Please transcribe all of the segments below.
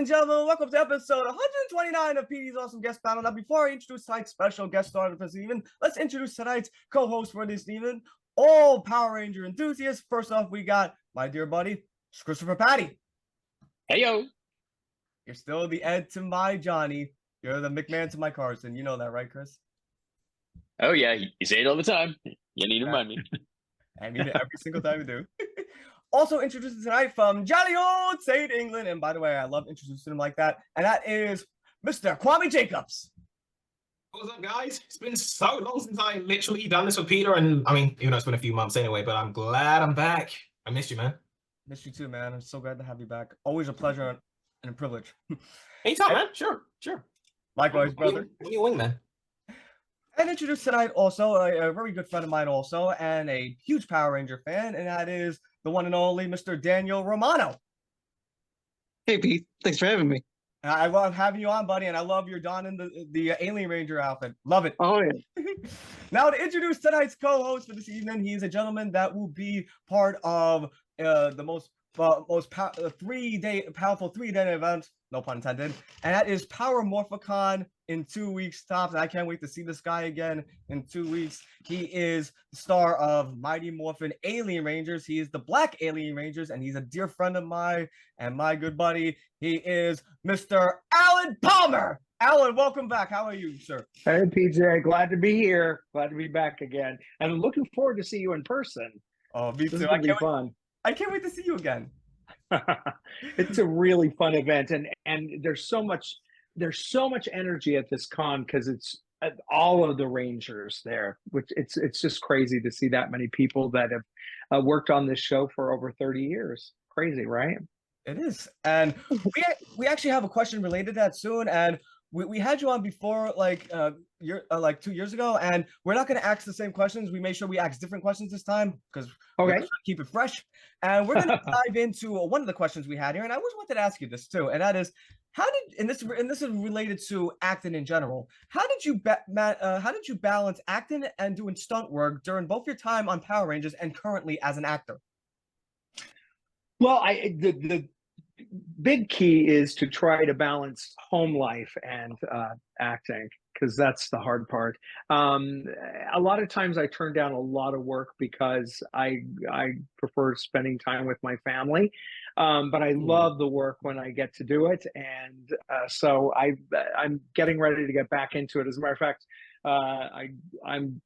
and gentlemen, welcome to episode 129 of Petey's Awesome Guest Panel. Now, before I introduce tonight's special guest star for this evening, let's introduce tonight's co-host for this evening, all Power Ranger enthusiasts. First off, we got my dear buddy, Christopher Petey. Hey, yo. You're still the Ed to my Johnny. You're the McMahon to my Carson. You know that, right, Chris? Oh, yeah. You say it all the time. You need to remind me. I mean it every single time we do. Also introducing tonight from Jolly Old St. England. And by the way, I love introducing him like that. And that is Mr. Kwame Jacobs. What's up, guys? It's been so long since I literally done this with Peter. And I mean, even though it's been a few months anyway, but I'm glad I'm back. I missed you, man. Missed you too, man. I'm so glad to have you back. Always a pleasure and a privilege. Anytime, man. Sure. Likewise, brother. When you wing, man. And introduce tonight also a very good friend of mine also, and a huge Power Ranger fan, and that is the one and only Mr. Daniel Romano. Hey, Pete. Thanks for having me. I love having you on, buddy, and I love your donning the Alien Ranger outfit. Love it. Oh, yeah. Now, to introduce tonight's co-host for this evening, he's a gentleman that will be part of the most powerful three-day event, no pun intended, and that is Power Morphicon in 2 weeks tops. And I can't wait to see this guy again in 2 weeks. He is the star of Mighty Morphin Alien Rangers. He is the Black Alien Rangers, and he's a dear friend of mine and my good buddy. He is Mr. Alan Palmer. Alan, welcome back. How are you, sir? Hey, PJ. Glad to be here. Glad to be back again. And I'm looking forward to see you in person. Oh, me This too. is gonna be fun. I can't wait to see you again. It's a really fun event, and there's so much energy at this con because it's all of the Rangers there, which it's just crazy to see that many people that have worked on this show for over 30 years. Crazy, right? It is. And we actually have a question related to that soon, and we had you on before, like 2 years ago, and we're not going to ask the same questions. We made sure we asked different questions this time because we're trying to keep it fresh. And we're going to dive into one of the questions we had here, and I always wanted to ask you this too, and that is, this is related to acting in general. How did you balance acting and doing stunt work during both your time on Power Rangers and currently as an actor? Well, the big key is to try to balance home life and acting, because that's the hard part. A lot of times I turn down a lot of work because I prefer spending time with my family, but I love the work when I get to do it, and so I'm getting ready to get back into it. As a matter of fact, I'm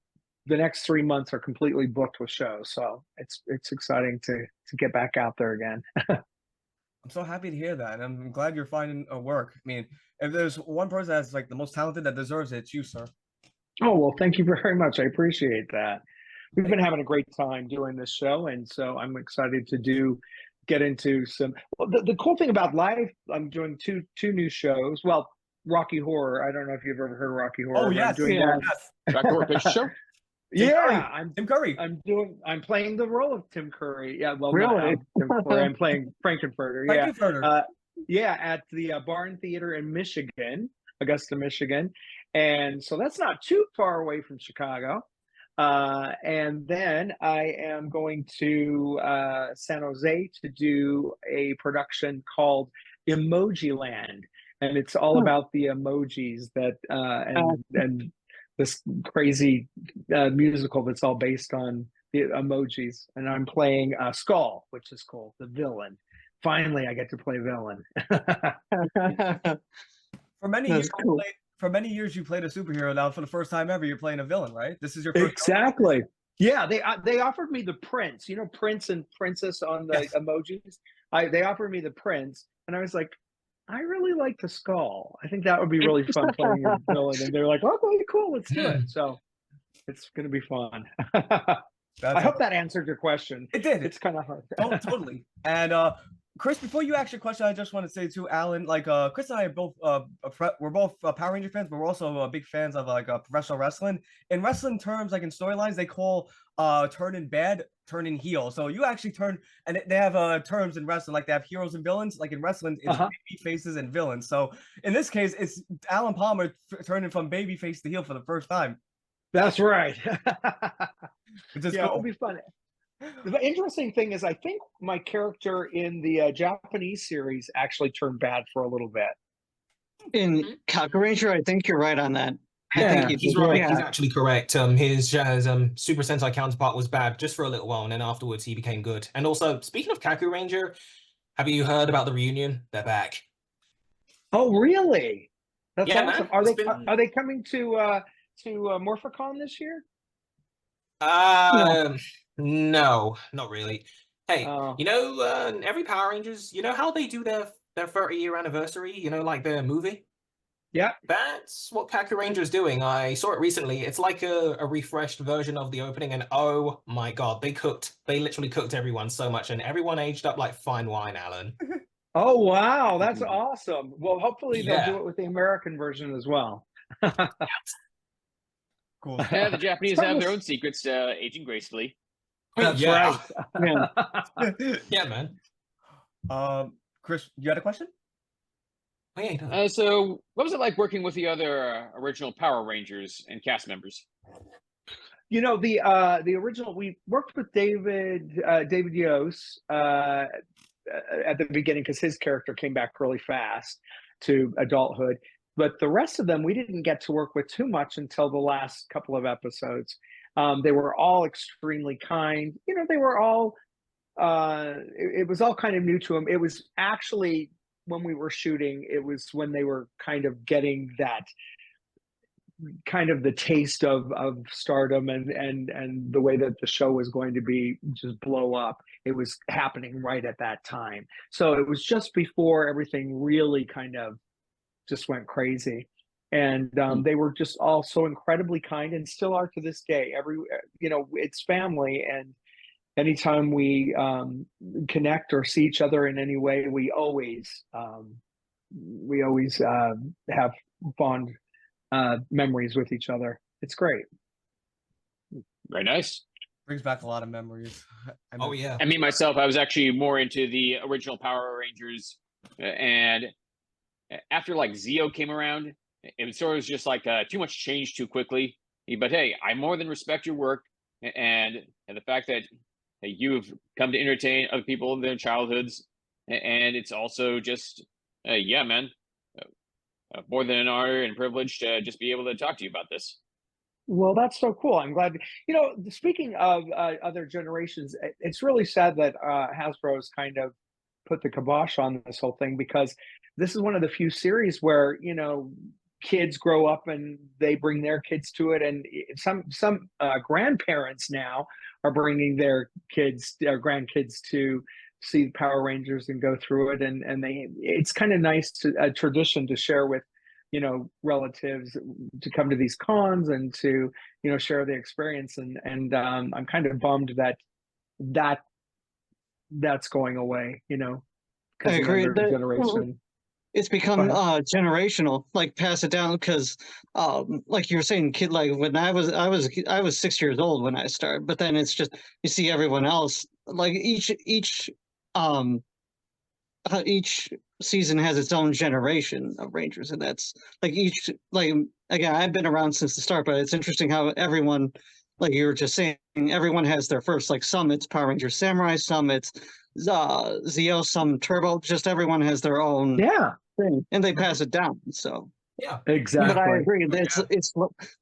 the next 3 months are completely booked with shows, so it's exciting to get back out there again. I'm so happy to hear that, and I'm glad you're finding a work. I mean, if there's one person that's like the most talented that deserves it, it's you, sir. Oh, well, thank you very much. I appreciate that. We've been having a great time doing this show, and so I'm excited to get into some. Well, the cool thing about live, I'm doing two new shows. Well, Rocky Horror. I don't know if you've ever heard of Rocky Horror. Oh yes, I'm doing that. Rocky Horror Picture Show. I'm Tim Curry. I'm playing the role of Tim Curry. Yeah, well, really? Tim Curry. I'm playing Frankenfurter. Yeah, Frankenfurter. At the Barn Theater in Michigan, Augusta, Michigan, and so that's not too far away from Chicago. And then I am going to San Jose to do a production called Emoji Land, and it's all about the emojis that and this crazy musical that's all based on the emojis. And I'm playing Skull, which is cool, the villain. Finally, I get to play villain. For many years, you played a superhero. Now, for the first time ever, you're playing a villain, right? This is your first. Exactly. Yeah, they offered me the prince. You know, Prince and Princess on the emojis. They offered me the prince, and I was like, I really like the Skull. I think that would be really fun playing a villain. And they're like, okay, cool, let's do it. So it's going to be fun. I hope that answered your question. It did. It's kind of hard. Oh, totally. And Chris, before you ask your question, I just want to say to Alan, like Chris and I are both we're both Power Ranger fans, but we're also big fans of like professional wrestling. In wrestling terms, like in storylines, they call turning bad, turning heel. So you actually turn, and they have terms in wrestling, like they have heroes and villains. Like in wrestling, it's baby faces and villains. So in this case, it's Alan Palmer turning from baby face to heel for the first time. That's right. Which is cool. It'll be fun. The interesting thing is, I think my character in the Japanese series actually turned bad for a little bit. In Kaku Ranger, I think you're right on that. I think Yeah, he He's did, right. yeah. He's actually correct. His Super Sentai counterpart was bad just for a little while, and then afterwards he became good. And also, speaking of Kaku Ranger, have you heard about the reunion? They're back. Oh, really? That's Yeah, awesome. man. Are It's they been- are they coming to Morphicon this year? No, not really. Hey, Oh. every Power Rangers, you know how they do their 30-year anniversary, like their movie? Yeah. That's what Kaku Ranger is doing. I saw it recently. It's like a refreshed version of the opening, and oh my god, they literally cooked everyone so much, and everyone aged up like fine wine, Alan. Oh, wow, that's awesome. Well, hopefully they'll do Yeah. it with the American version as well. Cool. Yeah, the Japanese It's have their almost- own secrets, aging gracefully. That's Yeah. right. Yeah. Yeah, man. Chris, you had a question? Oh, yeah, he does. So, what was it like working with the other original Power Rangers and cast members? You know, the original, we worked with David Yost at the beginning because his character came back really fast to adulthood. But the rest of them, we didn't get to work with too much until the last couple of episodes. They were all extremely kind. They were all, it was all kind of new to them. It was actually, when we were shooting, it was when they were kind of getting that kind of the taste of stardom and the way that the show was going to be just blow up. It was happening right at that time. So it was just before everything really kind of just went crazy. And they were just all so incredibly kind and still are to this day. It's family. And anytime we connect or see each other in any way, we always have fond memories with each other. It's great. Very nice. Brings back a lot of memories. Oh, yeah. I mean, myself, I was actually more into the original Power Rangers, and after like Zeo came around, it was sort of just like too much change too quickly. But hey, I more than respect your work and the fact that you've come to entertain other people in their childhoods, and it's also just yeah, man, more than an honor and privilege to just be able to talk to you about this. Well, that's so cool. I'm glad. Speaking of other generations, it's really sad that Hasbro's kind of put the kibosh on this whole thing, because this is one of the few series where kids grow up and they bring their kids to it, and some grandparents now are bringing their grandkids to see Power Rangers and go through it, and it's kind of nice a tradition to share with relatives, to come to these cons and to share the experience, and I'm kind of bummed that's going away, I agree. Generation. It's become generational, like pass it down, because like you were saying, kid, like when I was 6 years old when I started, but then it's just you see everyone else, like each season has its own generation of Rangers, and that's like again, I've been around since the start, but it's interesting how everyone, like you were just saying, everyone has their first, like some it's Power Rangers Samurai, some it's Zeo, some Turbo, just everyone has their own thing, and they pass it down. So Yeah, exactly. But I agree.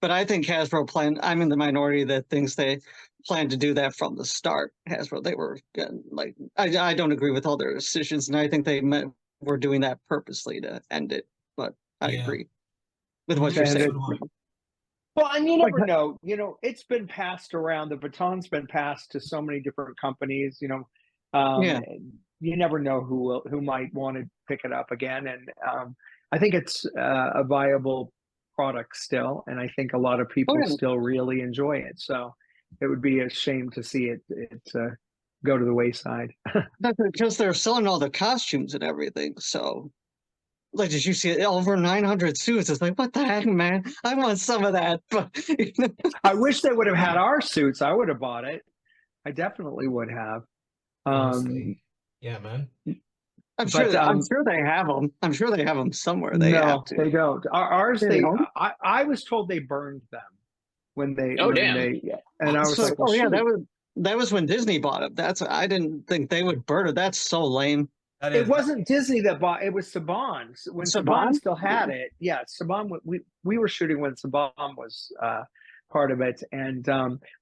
But I think Hasbro planned. I'm in the minority that thinks they planned to do that from the start. Hasbro, they were like, I don't agree with all their decisions, and I think they were doing that purposely to end it. But I agree with what you're saying. Well, and you never know. It's been passed around. The baton's been passed to so many different companies. You never know who might want to pick it up again. And I think it's a viable product still, and I think a lot of people still really enjoy it. So it would be a shame to see it go to the wayside. That's because they're selling all the costumes and everything. So, like, did you see it? Over 900 suits? It's like, what the heck, man? I want some of that. But I wish they would have had our suits. I would have bought it. I definitely would have. Yeah, man. I'm sure they have them. I'm sure they have them somewhere. They have to. They don't. Ours, I was told they burned them when they. Oh, damn. And I was like, oh yeah, That was when Disney bought it. I didn't think they would burn it. That's so lame. That It is wasn't Disney that bought it, was Saban. When Saban Saban? still had it, yeah, Saban. We were shooting when Saban was part of it, and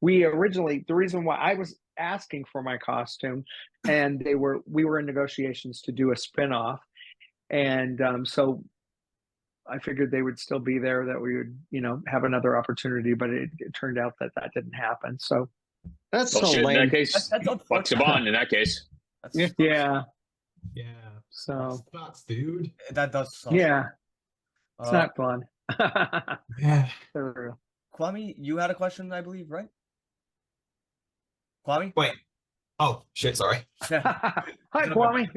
we originally, the reason why I was asking for my costume, and we were in negotiations to do a spinoff, and so I figured they would still be there, that we would, have another opportunity, but it turned out that didn't happen. So That's Well, so shit, in lame. that case, That's fuck unfortunate. Saban in that case. That's, yeah, Yeah. so Sucks, dude. that does suck. yeah, it's Uh, not fun. Yeah. For real. Kwame, you had a question, I believe, right? Kwame? Wait. Oh shit. Sorry. Yeah. Hi, Kwame.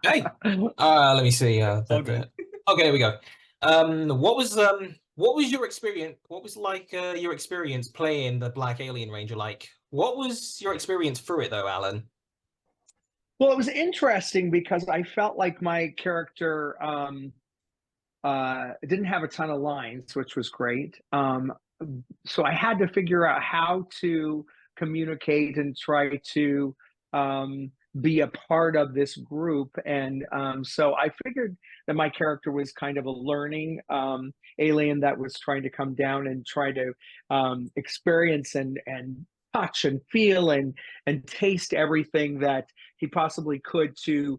Hey. Let me see. All good. Okay, there we go. What was your experience? What was like your experience playing the Black Alien Ranger? Like, what was your experience through it though, Alan? Well, it was interesting because I felt like my character didn't have a ton of lines, which was great. So I had to figure out how to communicate and try to be a part of this group. And so I figured that my character was kind of a learning alien that was trying to come down and try to experience and touch and feel and taste everything that he possibly could to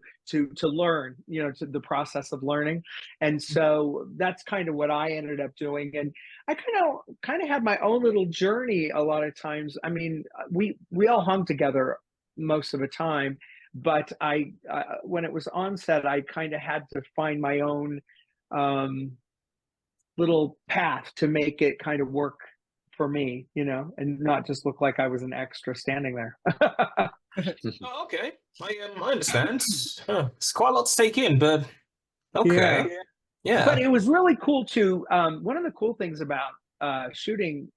learn, to the process of learning. And so that's kind of what I ended up doing. And I kind of had my own little journey a lot of times. I mean, we all hung together most of the time, but I when it was on set, I kind of had to find my own little path to make it kind of work for me, and not just look like I was an extra standing there. Oh, okay, I understand. Huh, it's quite a lot to take in, but okay, yeah. But it was really cool too. One of the cool things about shooting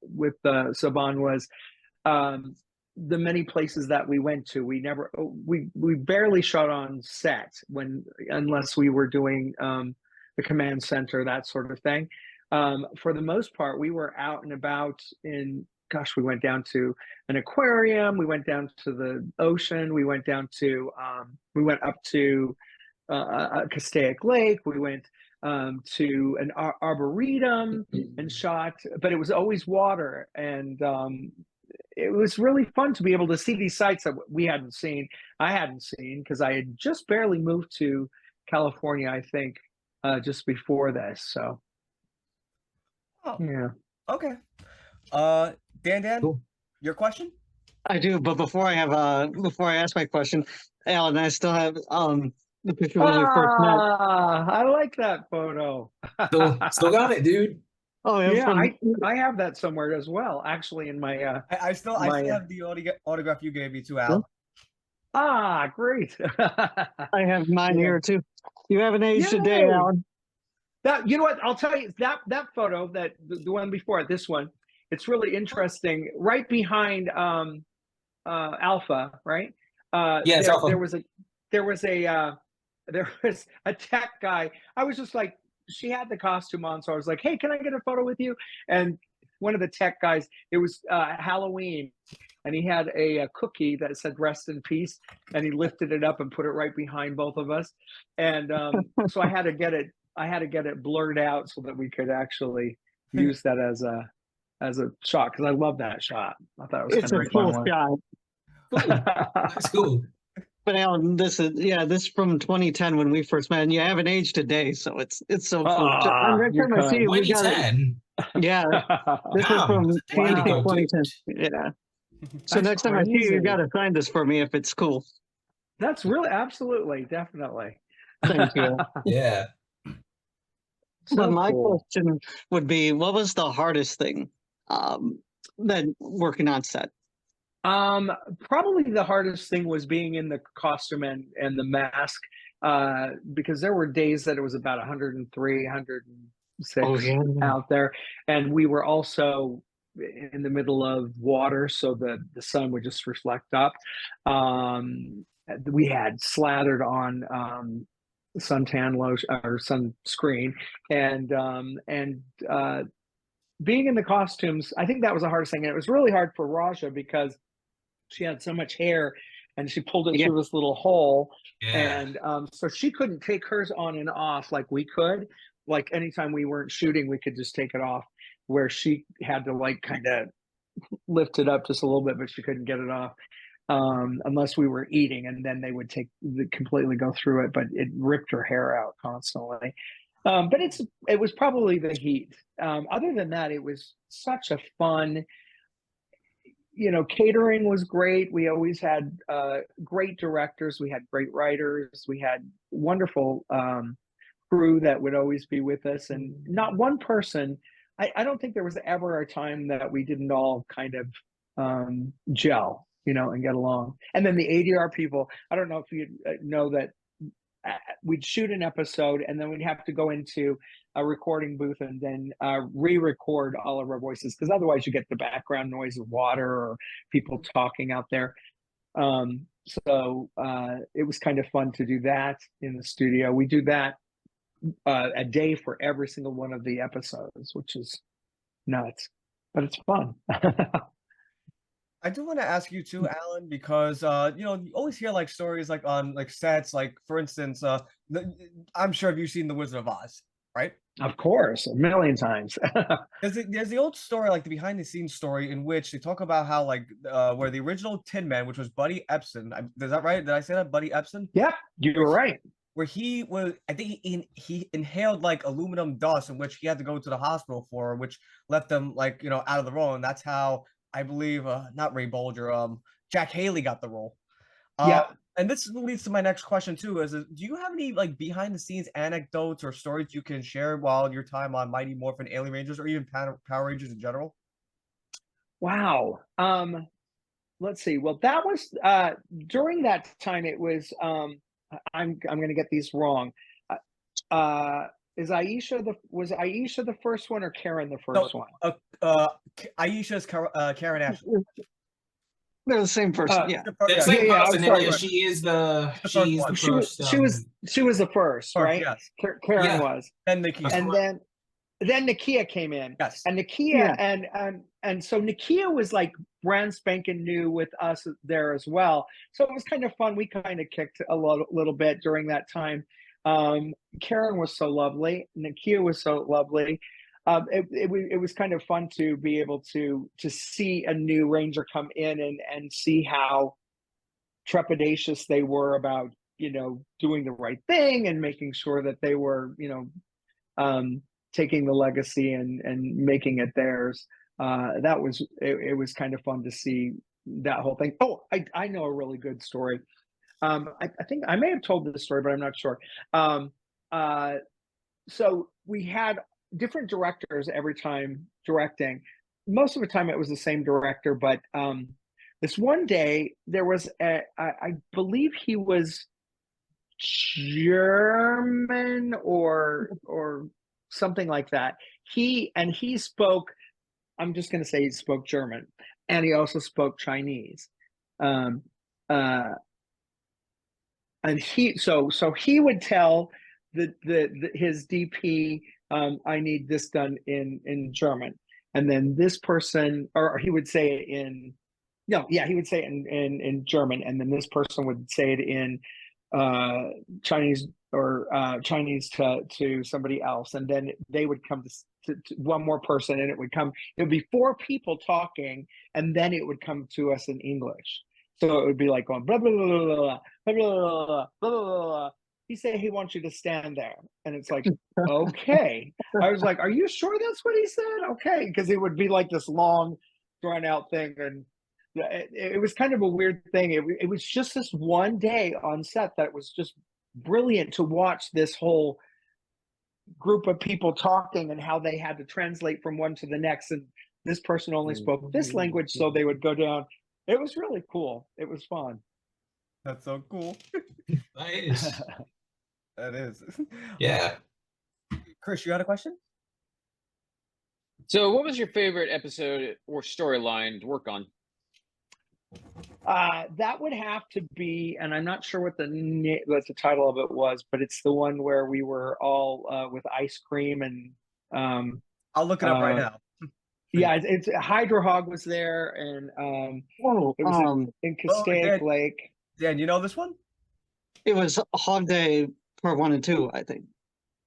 with Saban was the many places that we went to. We barely shot on set unless we were doing the command center, that sort of thing. For the most part, we were out and about we went down to an aquarium, we went down to the ocean, we went up to Castaic Lake, we went to an arboretum and shot, but it was always water. And it was really fun to be able to see these sites that I hadn't seen, because I had just barely moved to California, I think, just before this. So Oh, yeah. okay. Dan, Cool. your question? I do, but before I ask my question, Alan, I still have the picture when we first met. I like that photo. Still got it, dude. Oh Yeah, from- I have that somewhere as well, actually, in my I still have the autograph you gave me too, Al. great. I have mine Yeah. here too. You haven't aged a day, Yay. Alan. That, what, I'll tell you, that photo, that the one before it, this one, it's really interesting. Right behind Alpha, right? Yeah, it's Alpha. There was a tech guy. I was just like, she had the costume on, so I was like, hey, can I get a photo with you? And one of the tech guys, it was Halloween, and he had a cookie that said "Rest in Peace," and he lifted it up and put it right behind both of us. And so I had to get it blurred out so that we could actually use that as a shot, because I love that shot. I thought it was It's kind a of cool fun. shot. That's cool. But Alan, this is from 2010 when we first met, and you haven't aged a day, so it's so cool. Next you're time I see kind. you, we got it. 2010. Yeah, this is Damn, from that's a way to go, 2010. Yeah. So That's next time I see you, you crazy. got to sign this for me if it's cool. That's really, absolutely, definitely. Thank you. Yeah. So my cool. question would be, what was the hardest thing that working on set? Probably the hardest thing was being in the costume and the mask, because there were days that it was about 103, 106 out there, and we were also in the middle of water, so the sun would just reflect up. We had slathered on suntan lotion or sunscreen, and being in the costumes, I think that was the hardest thing. And it was really hard for Raja because she had so much hair and she pulled it Yeah. through this little hole. Yeah. And so she couldn't take hers on and off like we could. Like anytime we weren't shooting, we could just take it off, where she had to like kind of lift it up just a little bit, but she couldn't get it off unless we were eating, and then they would completely go through it, but it ripped her hair out constantly. But it was probably the heat. Other than that, it was such a fun, catering was great. We always had great directors. We had great writers. We had wonderful crew that would always be with us, and not one person. I don't think there was ever a time that we didn't all kind of gel, and get along. And then the ADR people, I don't know if you know that we'd shoot an episode and then we'd have to go into a recording booth and then re-record all of our voices, because otherwise you get the background noise of water or people talking out there. So it was kind of fun to do that in the studio. We do that a day for every single one of the episodes, which is nuts, but it's fun. I do want to ask you too, Alan, because you always hear like stories like on like sets, like for instance, I'm sure you've seen The Wizard of Oz, right? Of course, a million times. There's the old story, like the behind the scenes story, in which they talk about how like where the original Tin Man, which was Buddy Epson, is that right? Did I say that? Buddy Epson? Yeah, you were right. Where he was, I think he inhaled like aluminum dust, in which he had to go to the hospital for, which left him like out of the role, and that's how I believe not Ray Bolger, Jack Haley got the role. Yeah. And this leads to my next question too: do you have any like behind the scenes anecdotes or stories you can share while your time on Mighty Morphin, Alien Rangers, or even Power Rangers in general? Wow. Let's see. Well, that was during that time. It was. I'm going to get these wrong. Was Aisha the first one or Karen the first one? Aisha's Karen Ashley. They're the same person. Yeah. The same person. Sorry. She is the first. She was the first, right? Yes. Karen was. And Nakia. And then Nakia came in. Yes. And Nakia and so Nakia was like brand spanking new with us there as well. So it was kind of fun. We kind of kicked a little bit during that time. Karen was so lovely. Nakia was so lovely. It was kind of fun to be able to see a new Ranger come in and see how trepidatious they were about doing the right thing and making sure that they were taking the legacy and making it theirs. It was kind of fun to see that whole thing. Oh, I know a really good story. I think I may have told this story, but I'm not sure. So we had different directors every time directing. Most of the time it was the same director, but this one day there was I believe he was German or something like that. He spoke, I'm just going to say he spoke German, and he also spoke Chinese. And he would tell his DP, I need this done in German, and then this person, or he would say it in German, and then this person would say it in Chinese or Chinese to somebody else, and then they would come to one more person, and it would be four people talking, and then it would come to us in English. So it would be like going blah blah blah blah blah blah blah blah blah blah. He said he wants you to stand there, and it's like, okay. I was like, are you sure that's what he said? Okay, because it would be like this long, drawn out thing, and it was kind of a weird thing. It was just this one day on set that was just brilliant to watch this whole group of people talking and how they had to translate from one to the next, and this person only spoke this language, so they would go down. It was really cool. It was fun. That's so cool. Nice. That is. Yeah. Chris, you had a question? So what was your favorite episode or storyline to work on? That would have to be, and I'm not sure what the title of it was, but it's the one where we were all with ice cream and I'll look it up right now. Yeah, it's Hydra Hog was there, and Oh, it was in Castaic Dan, Lake. Dan, you know this one? it was Hog Day Part 1 and 2, I think.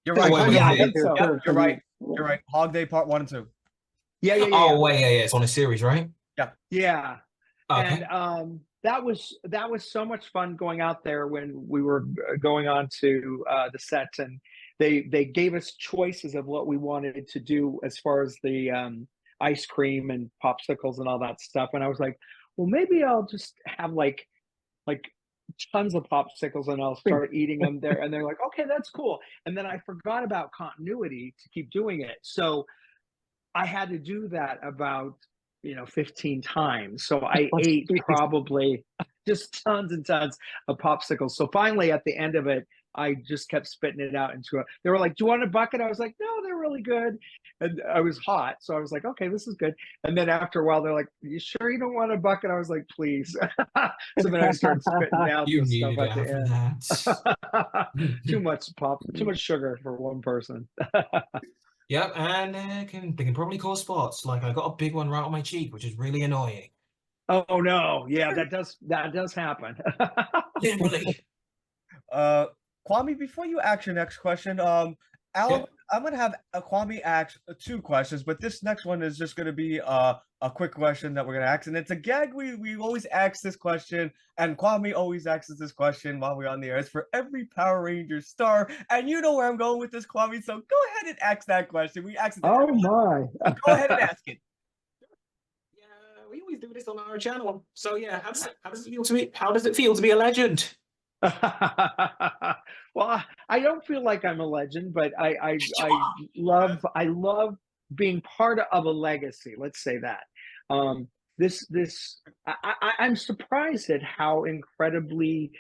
You're Like, right. wait, Hydra wait, Yeah, I Hog wait. think so. Yep, for you're right. the- You're right. Hog Day Part 1 and 2. Yeah. Oh, wait, yeah, it's on a series, right? Yeah. Okay. And that was so much fun going out there when we were going on to the set, and they gave us choices of what we wanted to do as far as the ice cream and popsicles and all that stuff. And I was like, well, maybe I'll just have like tons of popsicles and I'll start eating them there. And they're like, okay, that's cool. And then I forgot about continuity to keep doing it. So I had to do that about 15 times. So I ate probably just tons and tons of popsicles. So finally at the end of it, I just kept spitting it out into a, they were like, do you want a bucket? I was like, no, they're really good. And I was hot. So I was like, okay, this is good. And then after a while, they're like, you sure you don't want a bucket? I was like, please. So then I started spitting out You the needed stuff it at the after end. that. Too much too much sugar for one person. Yep, and they can probably cause spots. Like I got a big one right on my cheek, which is really annoying. Oh no, yeah, that does happen. Literally. Kwame, before you ask your next question, Al, Yeah. I'm gonna have Kwame ask 2 questions, but this next one is just gonna be a quick question that we're gonna ask, and it's a gag. We always ask this question, and Kwame always asks this question while we're on the air. It's for every Power Ranger star, and you know where I'm going with this, Kwame. So go ahead and ask that question. We ask it to Oh everyone. my. Go ahead and ask it. Yeah, we always do this on our channel. So yeah, how does it feel to be a legend? Well, I don't feel like I'm a legend, but I love being part of a legacy. Let's say that. I'm surprised at how incredibly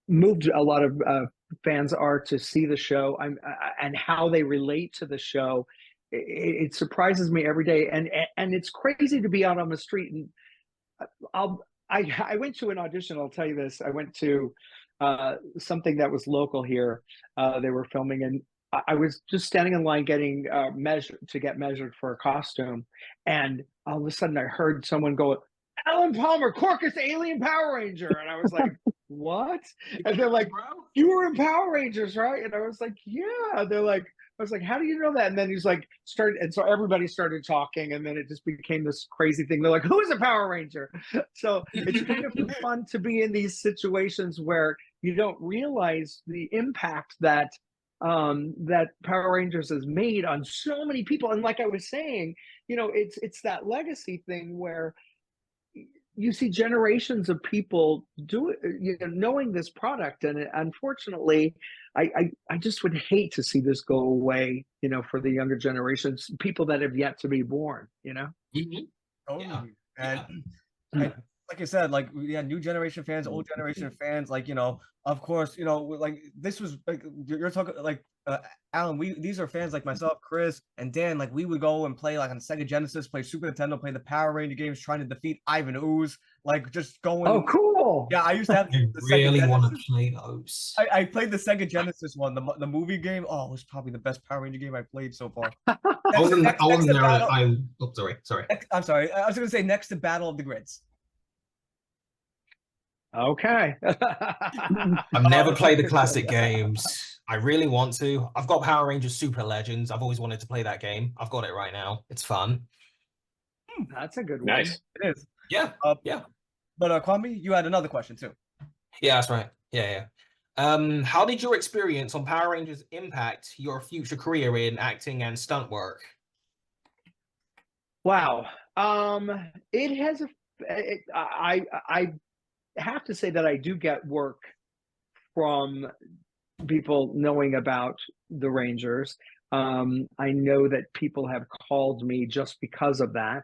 moved a lot of fans are to see the show. And how they relate to the show. It surprises me every day, and it's crazy to be out on the street and I went to an audition. I'll tell you this. I went to something that was local here. They were filming, and I was just standing in line getting measured for a costume, and all of a sudden I heard someone go, "Alan Palmer, Corcus Alien Power Ranger," and I was like, "What?" And they're like, "You were in Power Rangers, right?" And I was like, "Yeah." They're like, I was like, how do you know that? And then he's like, and so everybody started talking, and then it just became this crazy thing. They're like, who is a Power Ranger? So it's kind of fun to be in these situations where you don't realize the impact that that Power Rangers has made on so many people. And like I was saying, it's that legacy thing where you see generations of people do it, knowing this product, and unfortunately, I just would hate to see this go away. For the younger generations, people that have yet to be born. Mhm. Totally. Yeah. And like I said, like we had new generation fans, old generation fans, like of course, like this was like you're talking like Alan, these are fans like myself, Chris, and Dan. Like we would go and play like on Sega Genesis, play Super Nintendo, play the Power Ranger games, trying to defeat Ivan Ooze, like just going. Oh, cool! Yeah, I used to have I the really Sega want Genesis. to play those. I played the Sega Genesis one, the movie game. Oh, it was probably the best Power Ranger game I played so far. I wasn't there. Oh, sorry. I'm sorry. I was going to say next to Battle of the Grids. Okay. I've never played the classic games. I really want to. I've got Power Rangers Super Legends. I've always wanted to play that game. I've got it right now. It's fun. That's a good one. Nice. It is. Yeah. Yeah. But Kwame, you had another question too. Yeah, that's right. Yeah. How did your experience on Power Rangers impact your future career in acting and stunt work? Wow. It has I have to say that I do get work from people knowing about the Rangers. I know that people have called me just because of that.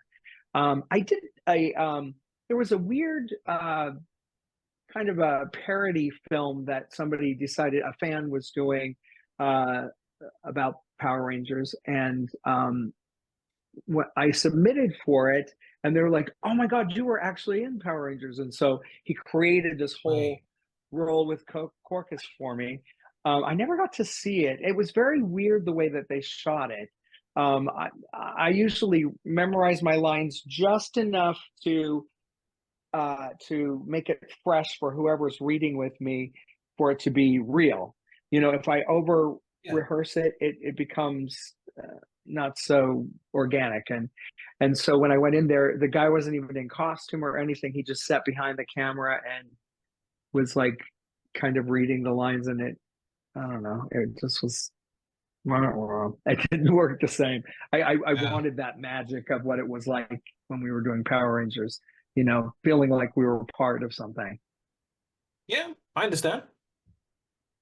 There was a weird kind of a parody film that somebody decided a fan was doing about Power Rangers, and what I submitted for it, and they were like, "Oh my God, you were actually in Power Rangers!" And so he created this whole role with Corcus for me. I never got to see it. It was very weird the way that they shot it. I usually memorize my lines just enough to make it fresh for whoever's reading with me, for it to be real. You know, if I over rehearse it, it becomes not so organic. And so when I went in there, the guy wasn't even in costume or anything. He just sat behind the camera and was like kind of reading the lines, and I don't know, it just was wrong. It didn't work the same. I wanted that magic of what it was like when we were doing Power Rangers, you know, feeling like we were part of something. Yeah, I understand.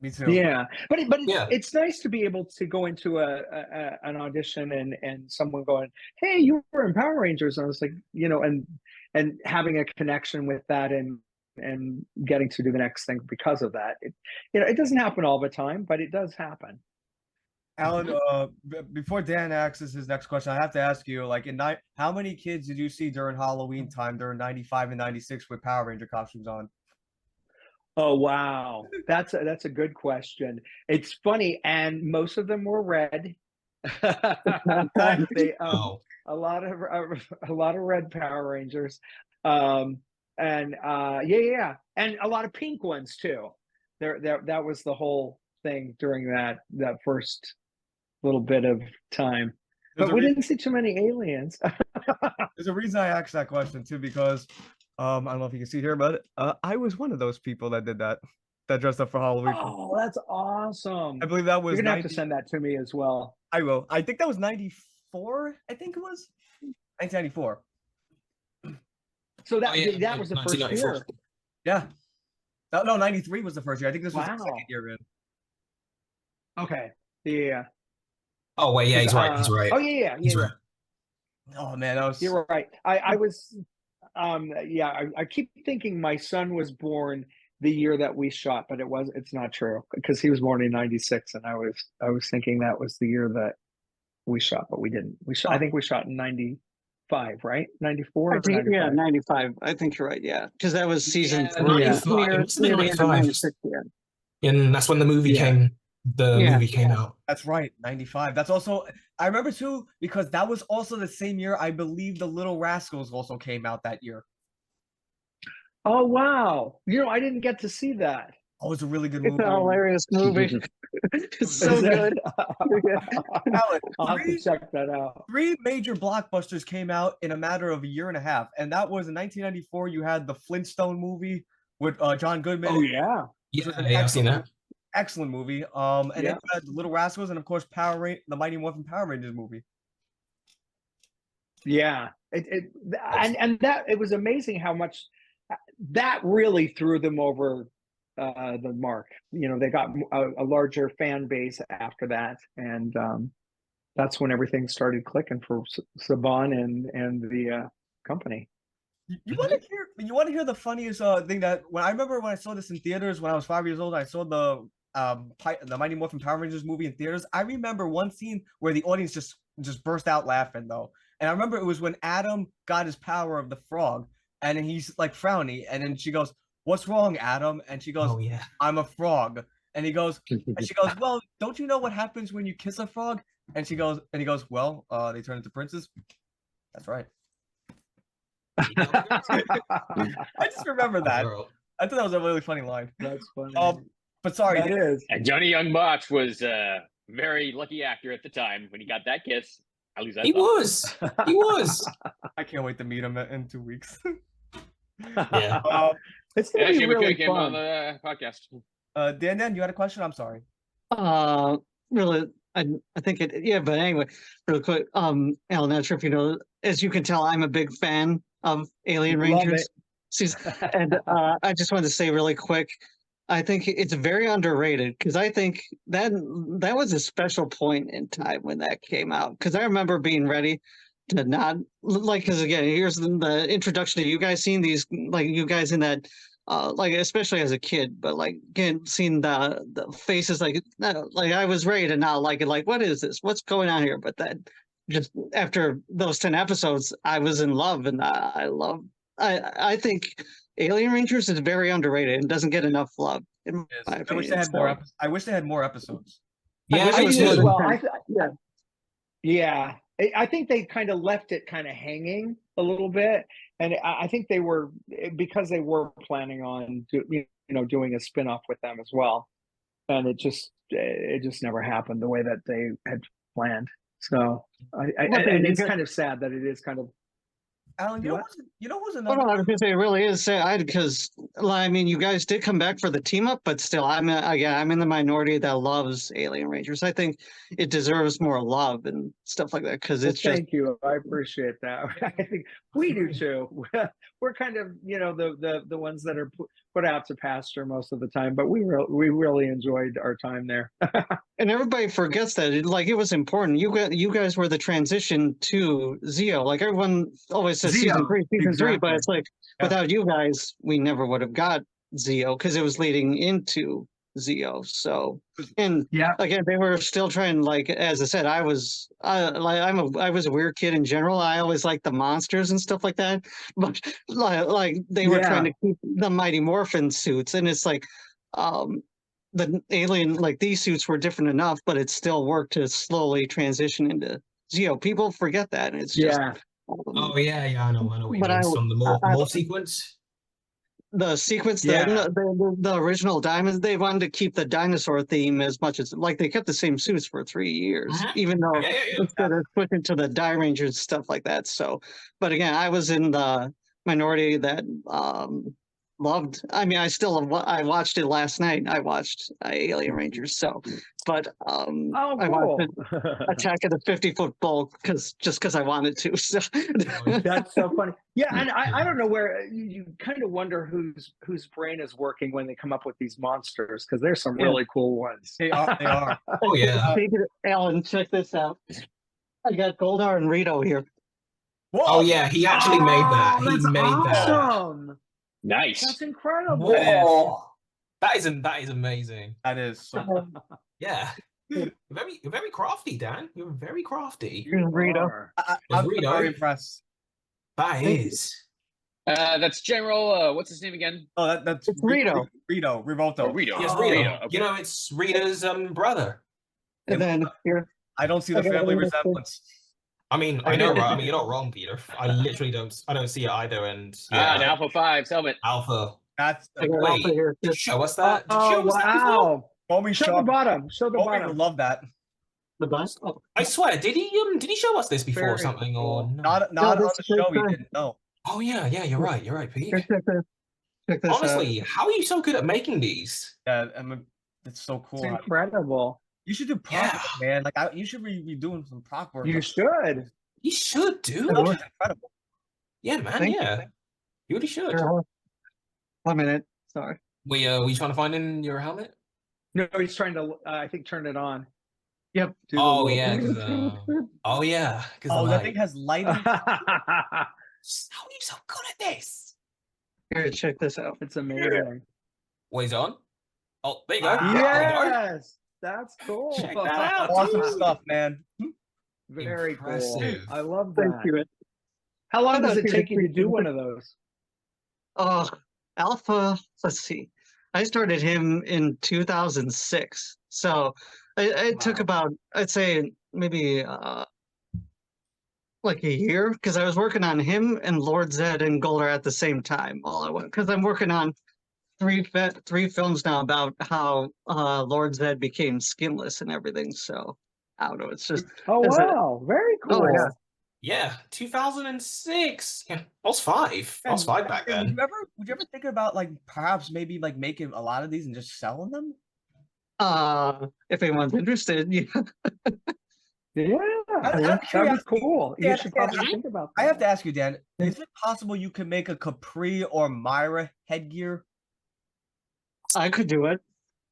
Me too. Yeah, but Yeah. it's nice to be able to go into an audition and someone going, "Hey, you were in Power Rangers," and I was like, you know, and having a connection with that and getting to do the next thing because of that. You know, it doesn't happen all the time, but it does happen. Alan, before Dan asks his next question, I have to ask you, like, how many kids did you see during Halloween time during 95 and 96 with Power Ranger costumes on? Oh wow, that's a good question. It's funny, and most of them were red. They a lot of red Power Rangers, and yeah, and a lot of pink ones too. That was the whole thing during that first little bit of time. But we didn't see too many aliens. There's a reason I asked that question too, because I don't know if you can see here, but I was one of those people that did that dressed up for Halloween. Oh, that's awesome! I believe that was. You're gonna have to send that to me as well. I will. I think that was 94. I think it was 1994. So that was the first year. Yeah. No, 93 was the first year. I think this was the second year in. Okay. Yeah. Oh wait, yeah, he's right. He's right. Oh yeah. He's right. Oh man, that was. You're right. I was. I keep thinking my son was born the year that we shot, but it's not true, because he was born in 96, and I was thinking that was the year that we shot, but we didn't. We shot. I think we shot in 95, right? 94. I think, 95. I think you're right. Yeah, because that was season 3. Near 95. And that's when the movie came. Movie came out. That's right, 95. That's also, I remember too, because that was also the same year I believe The Little Rascals also came out that year. Oh wow! You know, I didn't get to see that. Oh, it's a really good movie. It's a hilarious movie. It's so good. Alan, I'll have to check that out. 3 major blockbusters came out in a matter of a year and a half, and that was in 1994. You had the Flintstone movie with John Goodman. Oh yeah, I've seen that. Excellent movie. And then you had The Little Rascals, and of course the Mighty Morphin Power Rangers movie. Yeah, it was amazing how much that really threw them over the mark. You know, they got a larger fan base after that, and that's when everything started clicking for Saban and the company. You want to hear the funniest thing that when I saw this in theaters when I was 5 years old. I saw the Mighty Morphin Power Rangers movie in theaters. I remember one scene where the audience just burst out laughing though, and I remember it was when Adam got his power of the frog, and then he's like frowny, and then she goes, "What's wrong, Adam?" And she goes, "Oh yeah, I'm a frog." And he goes, and she goes, "Well, don't you know what happens when you kiss a frog?" And he goes, "Well, they turn into princes." That's right. I just remember that. I thought that was a really funny line. That's funny. But sorry, it is. And Johnny Young Botch was a very lucky actor at the time when he got that kiss. At least he was. He was. I can't wait to meet him in 2 weeks. Yeah. It's gonna be really fun. On the podcast. Dan, you had a question? I'm sorry. Really, I think but anyway, really quick. Alan, not sure if you know, as you can tell, I'm a big fan of Alien Rangers. And I just wanted to say really quick, I think it's very underrated, because I think that was a special point in time when that came out, because I remember being ready to not, like, because again, here's the introduction to you guys seeing these, like, you guys in that, like, especially as a kid, but like, again, seeing the faces, like I was ready to not like it, like, what is this? What's going on here? But then just after those 10 episodes, I was in love, and I think Alien Rangers is very underrated and doesn't get enough love. In Yes. my I wish opinion, they had more. so- I wish they had more episodes. Yeah, wish I it me was do more as than too. well. 10. Yeah. I think they kind of left it kind of hanging a little bit, and I think they were because they were planning on doing a spin-off with them as well, and it just never happened the way that they had planned. So But they- and you it's get- kind of sad that it is kind of Alan, What? you know who's Oh, another? no, I was gonna say it really is sad because I mean you guys did come back for the team up, but still I'm in the minority that loves Alien Rangers. I think it deserves more love and stuff like that because well, it's just thank you. I appreciate that. I think we do too. We're kind of the ones that are put out to pasture most of the time, but we really enjoyed our time there. and everybody forgets that it was important. You guys were the transition to Zeo. Like everyone always says season Zeo, 3, season 3, but exactly. it's like Yeah. without you guys, we never would have got Zeo because it was leading into Zeo. So and Yeah. again, they were still trying. Like as I said, I was a weird kid in general. I always liked the monsters and stuff like that, but like they were trying to keep the Mighty Morphin suits, and it's like the alien, like these suits were different enough, but it still worked to slowly transition into Zeo. People forget that, and it's just Yeah. Oh yeah, I know what you But mean. Some the I- more sequence. the sequence, Yeah. the original Diamonds, they wanted to keep the dinosaur theme as much as like they kept the same suits for 3 years, Mhm. even though Yeah. instead of switching to the Die Rangers stuff like that. So, but again, I was in the minority that loved. I mean, I watched it last night. I watched Alien Rangers. So, but Oh, I cool. watched Attack of the 50-Foot Bulk because I wanted to. So. That's so funny. Yeah, and I don't know where you kind of wonder whose brain is working when they come up with these monsters because there's some Yeah. really cool ones. They are. They are. Oh yeah. Alan, check this out. I got Goldar and Rito here. Whoa! Oh yeah, he actually made that. He That's made that. awesome. Nice. That's incredible. Whoa. That is amazing. That is. So, Yeah. You're very crafty, Dan. You're very crafty. Here's Rito. I'm Rito. very impressed. That is. That's General. What's his name again? Oh, that's It's Rito. Rito. Rivolto. Oh, Rito. Yes, Oh. Rita. Rito. Okay. You know, it's Rita's brother. And then here, I don't see the I got family one. resemblance. I mean, I know, right? I mean, you're not wrong, Peter. I literally don't see it either. And yeah, An Alpha 5 helmet. Alpha. That's I got Wait. Alpha here. Did you show us that? Did you Oh show us that before? wow! Bowman Show the Shaw. bottom. Show the Bowman would bottom. love that. The bus. Oh, I swear, did he show us this before or Very something cool. or no? Not No, on this the is show. He good. didn't. No. Oh yeah, you're right, Pete. check this Honestly, out. how are you so good at making these? Yeah, it's so cool. It's incredible. You should do prop work, man. Like you should be doing some prop work. You should. You should, dude. That looks incredible. Yeah, man. Thank you. Yeah, you really should. Here, 1 minute. Sorry. We trying to find in your helmet? No, he's trying to. I think turn it on. Yep. Do the Oh little- yeah, 'cause, oh yeah, because Oh, that thing has lighting. how are you so good at this? Here, check this out. It's amazing. What is it on? Oh, there you go. Wow. There you go. Yes, that's cool. Check that out. Awesome dude. stuff, man. Very cool. Impressive. I love Thank that. you. How long I does thought it you take you to were- do one of those? Alpha. Let's see. I started him in 2006, so it took Wow. about, I'd say, maybe like a year because I was working on him and Lord Zed and Goldar at the same time. All I went because I'm working on three films now about how Lord Zed became skinless and everything. So I don't know. It's just Oh Is it- wow, very cool. Oh, yeah. Yeah, 2006. Yeah, I was 5. I was 5 back Would then. you ever think about like perhaps maybe like making a lot of these and just selling them? if anyone's interested, yeah. Yeah, I'm that'd be curious. cool. Yeah, You should probably yeah, think about I that. have to ask you, Dan. Is it possible you could make a Capri or Myra headgear? I could do it.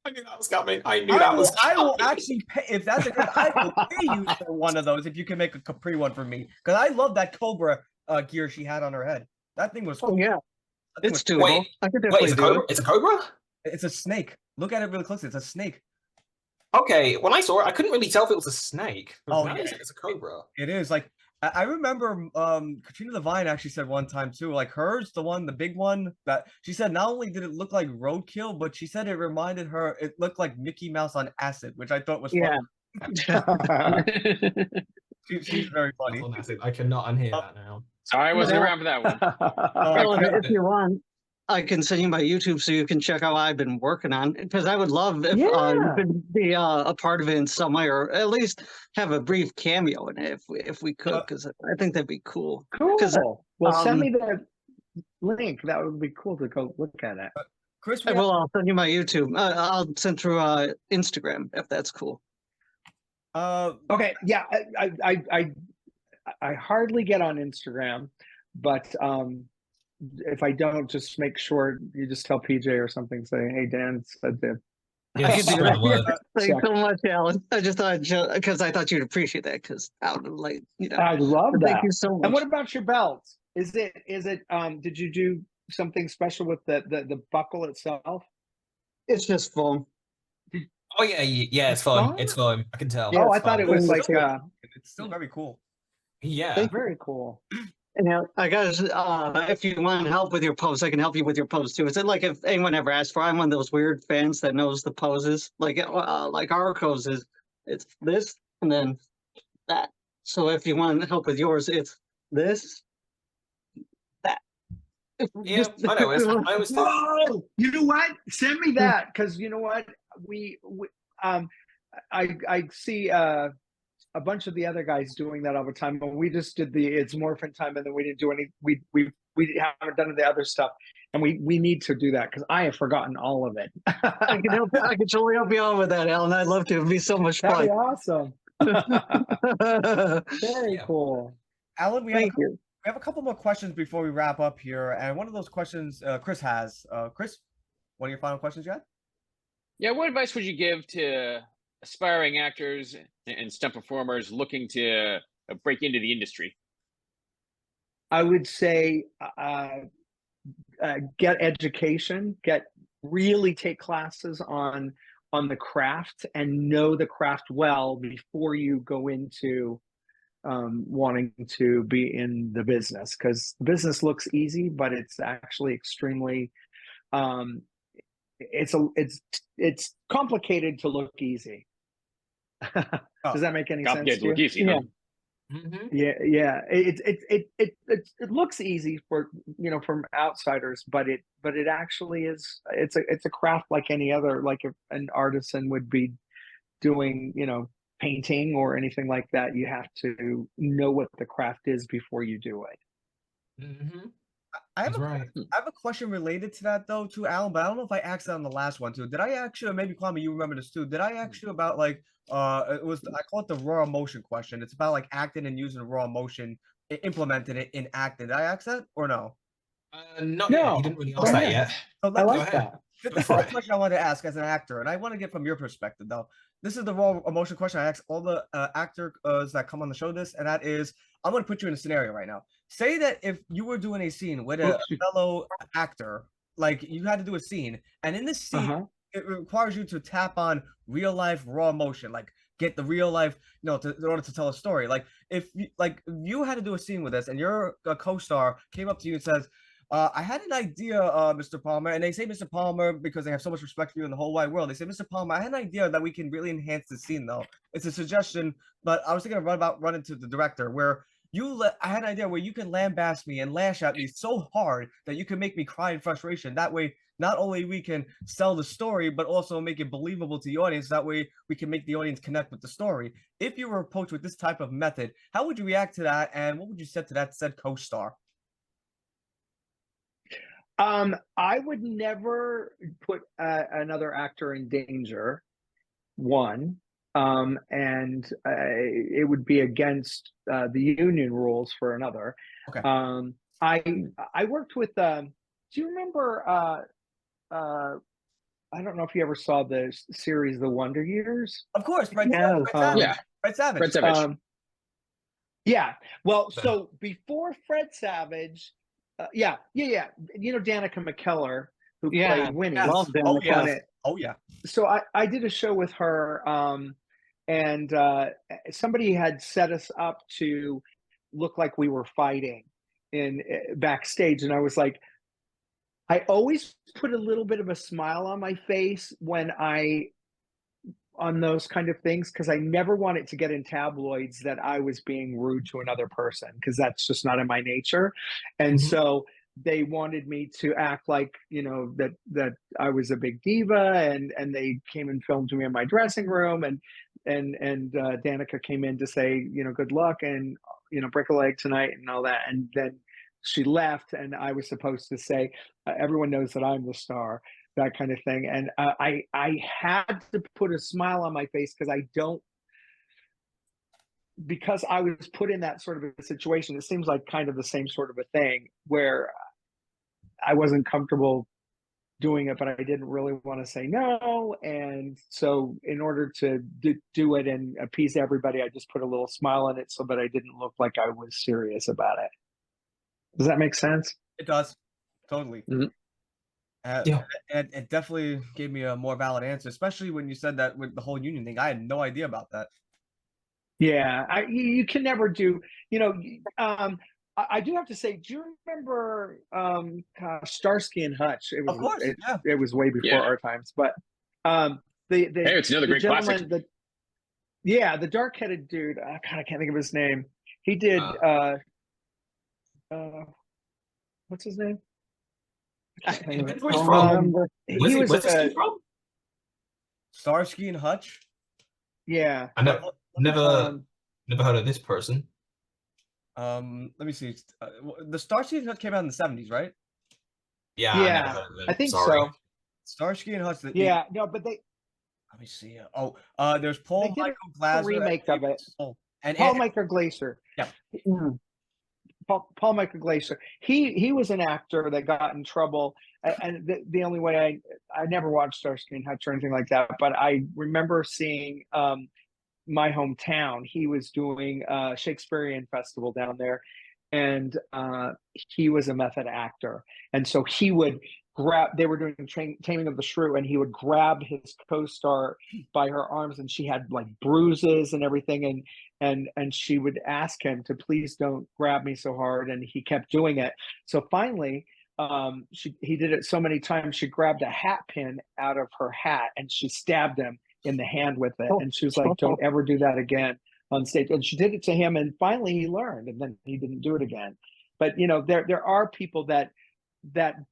I knew that was coming. I knew that was I will coming. actually pay if that's the case. I will pay you for one of those if you can make a Capri one for me because I love that Cobra gear she had on her head. That thing was Oh cool. yeah, That thing it's was- doable. Wait, I could Wait, definitely it's a do cobra? it. It's a cobra? It's a snake. Look at it really closely. It's a snake. Okay, when I saw it, I couldn't really tell if it was a snake. But Oh, now yeah. it's a cobra. It is like I remember Katrina Devine actually said one time too, like hers, the big one that she said not only did it look like roadkill, but she said it reminded her, it looked like Mickey Mouse on acid, which I thought was Yeah. funny. She's very funny. I cannot unhear that now. Sorry, I wasn't Yeah. around for that one. Well, if you want, I can send you my YouTube so you can check how I've been working on it. Because I would love if you Yeah. could be a part of it in some way, or at least have a brief cameo in it if we could. Because I think that'd be cool. Cool. Well, send um, me the link. That would be cool to go look at it. Chris, I will. I'll send you my YouTube. I'll send through Instagram if that's cool. Okay. Yeah. I hardly get on Instagram, but if I don't, just make sure you just tell PJ or something, say, "Hey, Dan said that." Yeah, I can do spread that. the word. Thanks so much, Alan. I just thought because I thought you'd appreciate that. Because I would like, I love but that. thank you so much. And what about your belt? Is it? Did you do something special with the buckle itself? It's just foam. Oh yeah, it's fun. It's fun. I can tell. Oh, Yeah, I thought it fun. was like it's still very cool. Yeah. very cool. And I guess if you want help with your pose, I can help you with your pose too. Is it like if anyone ever asked for? I'm one of those weird fans that knows the poses. Like our poses, it's this and then that. So if you want help with yours, it's this, that. Yeah, I know. I always thought. Whoa! You know what? Send me that, because you know what? We I see a bunch of the other guys doing that all the time, but we just did the it's Morphin time, and then we didn't do any. We haven't done the other stuff, and we need to do that because I have forgotten all of it. I can help. I can totally help you out with that, Alan. I'd love to. It'd be so much That'd be fun. awesome. Very Yeah. cool. Alan, we Thank you. have a couple more questions before we wrap up here, and one of those questions Chris has. Chris, one of your final questions you had? Yeah, what advice would you give to aspiring actors and stunt performers looking to break into the industry? I would say get education, really take classes on the craft and know the craft well before you go into wanting to be in the business, because the business looks easy, but it's actually extremely it's complicated to look easy. Does that make any sense Complicated to you? look easy, Yeah. huh? Mhm. Yeah. It looks easy for from outsiders, but it actually is. It's a craft like any other, like if an artisan would be doing painting or anything like that. You have to know what the craft is before you do it. Mhm. I have He's right. I have a question related to that though, to Alan, but I don't know if I asked that on the last one too. Did I actually, or maybe Kwame, you remember this too? Did I ask you about like it was, I call it the raw emotion question. It's about like acting and using raw emotion, implementing it in acting. Did I ask that or no? Not yet. He didn't really ask that yet. So I let, like ahead. that. this is the question I wanted to ask as an actor, and I want to get from your perspective though. This is the raw emotion question I ask all the actors that come on the show this, and that is, I'm going to put you in a scenario right now. Say that if you were doing a scene with a fellow actor, like you had to do a scene, and in this scene, it requires you to tap on real life raw emotion, like get the real life, in order to tell a story. Like if you had to do a scene with us, and your co-star came up to you and says, I had an idea, Mr. Palmer, and they say Mr. Palmer because they have so much respect for you in the whole wide world. They say, Mr. Palmer, I had an idea that we can really enhance the scene, though. It's a suggestion, but I was thinking of running to the director, where I had an idea where you can lambast me and lash at me so hard that you can make me cry in frustration. That way, not only we can sell the story, but also make it believable to the audience. That way, we can make the audience connect with the story. If you were approached with this type of method, how would you react to that, and what would you say to that said co-star? I would never put another actor in danger, one, and it would be against the union rules for another. Okay. I worked with. Do you remember? I don't know if you ever saw the series The Wonder Years. Of course, Fred Yeah. Savage. Fred Savage. Yeah. Well, so before Fred Savage. Yeah. Danica McKellar, who played Winnie. Yes. Love Danica. Oh yeah. So I did a show with her, and somebody had set us up to look like we were fighting in backstage. And I was like, I always put a little bit of a smile on my face when on those kind of things, because I never want it to get in tabloids that I was being rude to another person, because that's just not in my nature. And so they wanted me to act like, that I was a big diva, and they came and filmed me in my dressing room, and Danica came in to say, good luck, and break a leg tonight and all that. And then she left, and I was supposed to say, everyone knows that I'm the star, that kind of thing. And I had to put a smile on my face, because I was put in that sort of a situation. It seems like kind of the same sort of a thing where I wasn't comfortable doing it, but I didn't really want to say no. And so in order to do it and appease everybody, I just put a little smile on it so that I didn't look like I was serious about it. Does that make sense? It does. Totally. Yeah. It definitely gave me a more valid answer, especially when you said that with the whole union thing. I had no idea about that. Yeah, you can never do, I do have to say, do you remember Starsky and Hutch? Of course, yeah. It was way before our times, but it's another great classic. The dark-headed dude, God, I can't think of his name. He did, what's his name? Where's he from? Starsky and Hutch? Yeah. I never heard of this person. Let me see. The Starsky and Hutch came out in the 70s, right? Yeah, I never heard of them. I think Sorry. so. Starsky and Hutch. Yeah, no, but they. Let me see. There's Paul Michael a Glaser. remake of it. And Paul Michael Glaser. Yeah. Paul Michael Glaser. He was an actor that got in trouble, and the only way I never watched Starsky and Hutch or anything like that, but I remember seeing my hometown. He was doing a Shakespearean festival down there, and he was a method actor, and so he would grab. They were doing Taming of the Shrew, and he would grab his co-star by her arms, and she had like bruises and everything, and she would ask him to please don't grab me so hard, and he kept doing it. So finally, he did it so many times, she grabbed a hat pin out of her hat and she stabbed him in the hand with it, and she was like, don't ever do that again on stage. And she did it to him, and finally he learned, and then he didn't do it again. But there are people that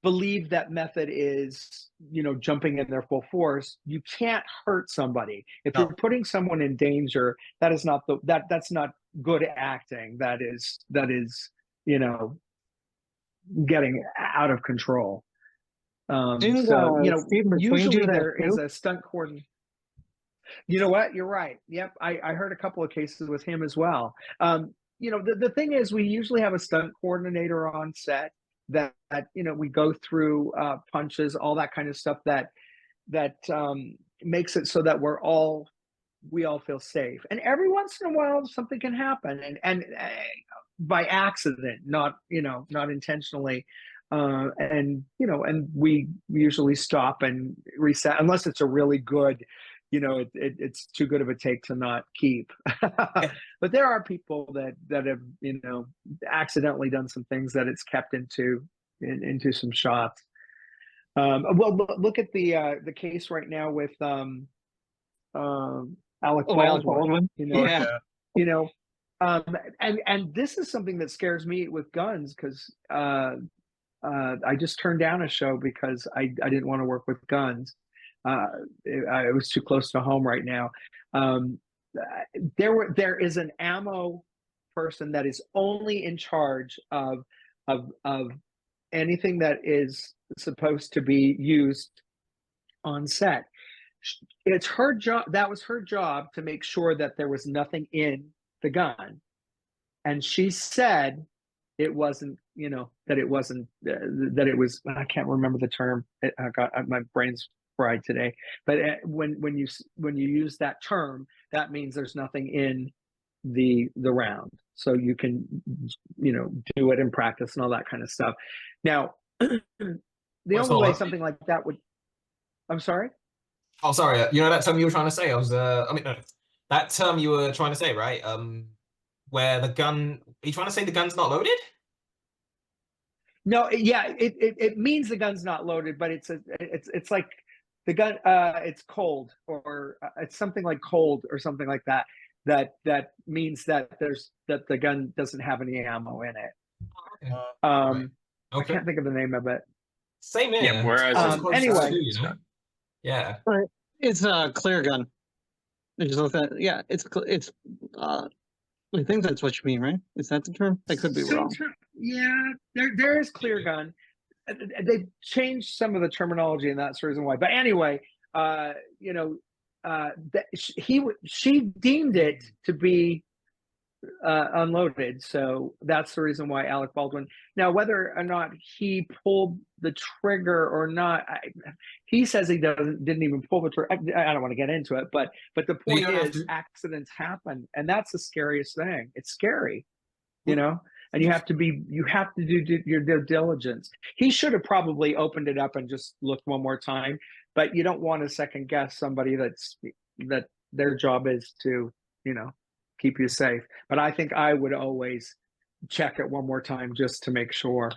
believe that method is jumping in their full force. You can't hurt somebody if you're putting someone in danger. That is not that's not good acting. That is getting out of control. Usually there is a stunt coordinator. You know what? You're right. Yep. I heard a couple of cases with him as well. The thing is, we usually have a stunt coordinator on set that we go through punches, all that kind of stuff that makes it so that we all feel safe. And every once in a while something can happen, and by accident, not intentionally. And we usually stop and reset, unless it's a really good, it's too good of a take to not keep. But there are people that have accidentally done some things that it's kept into some shots. Well, look at the case right now with Alec Baldwin. And this is something that scares me with guns, because I just turned down a show because I didn't want to work with guns. It was too close to home right now. There is an ammo person that is only in charge of anything that is supposed to be used on set. It's her job. That was her job, to make sure that there was nothing in the gun. And she said it wasn't, that it wasn't, that it was, I can't remember the term. My brain's fried today. But when you use that term, that means there's nothing in the round. So you can, do it in practice and all that kind of stuff. Now, the only way something like that would, I'm sorry? Oh, sorry. That term you were trying to say? No, that term you were trying to say, right? where the gun. Are you trying to say the gun's not loaded? No, yeah, it means the gun's not loaded, but it's like the gun. It's cold, or it's something like cold, or something like that. That means that the gun doesn't have any ammo in it. Okay. I Okay. can't think of the name of it. Same here. Yeah, whereas Anyway. Too, you know? Yeah. It's a clear gun. I just looked at, yeah, it's I think that's what you mean, right? Is that the term? I could be wrong. Yeah, there is clear gun. They've changed some of the terminology, and that's the reason why. But anyway, you know, she deemed it to be unloaded, so that's the reason why Alec Baldwin. Now, whether or not he pulled the trigger or not, he says he didn't even pull the trigger. I don't want to get into it, but the point is, accidents happen, and that's the scariest thing. It's scary, you know, and you have to do your due diligence. He should have probably opened it up and just looked one more time, but you don't want to second guess somebody that their job is to, you know, keep you safe. But I think I would always check it one more time just to make sure.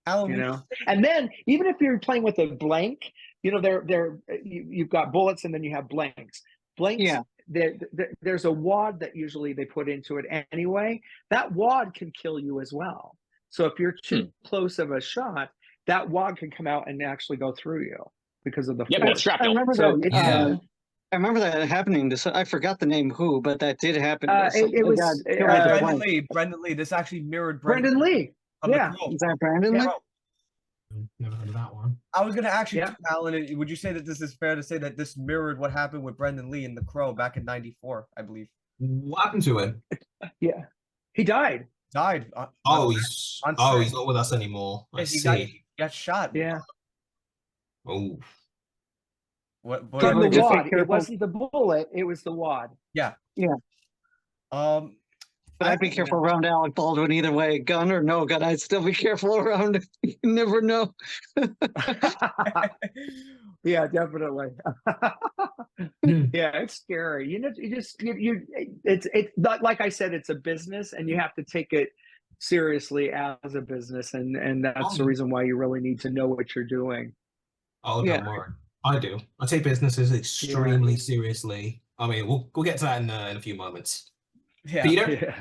Alan, You know, and then even if you're playing with a blank, you know, you've got bullets and then you have blanks. Blanks, Yeah. There's a wad that usually they put into it anyway. That wad can kill you as well. So if you're too close of a shot, that wad can come out and actually go through you because of the Yeah, force. that's shrapnel. I remember So that. Yeah. I remember that happening to. I forgot the name who, but that did happen. It was Brendan Lee. This actually mirrored Brendan Lee. From the Yeah. Crow. Is that Brandon? Yeah. Lee? Never heard of that one. I was gonna ask you, Yeah. Alan, would you say that this is fair to say that this mirrored what happened with Brendan Lee in The Crow back in '94, I believe? What happened to him? Yeah. He died. Died. He's on he's set. not with us anymore. I He see. got shot. Yeah. Oh. What? From the just be wad. It careful. wasn't the bullet. It was the wad. But I'd be careful around Alec Baldwin either way, gun or no gun. I'd still be careful around him. You never know. Yeah, definitely. Yeah, it's scary. You know, it's not, like I said, it's a business, and you have to take it seriously as a business, and that's the reason why you really need to know what you're doing. Oh, Yeah. don't worry. I do. I take businesses extremely seriously. I mean, we'll get to that in a few moments. Yeah. Peter? Yeah.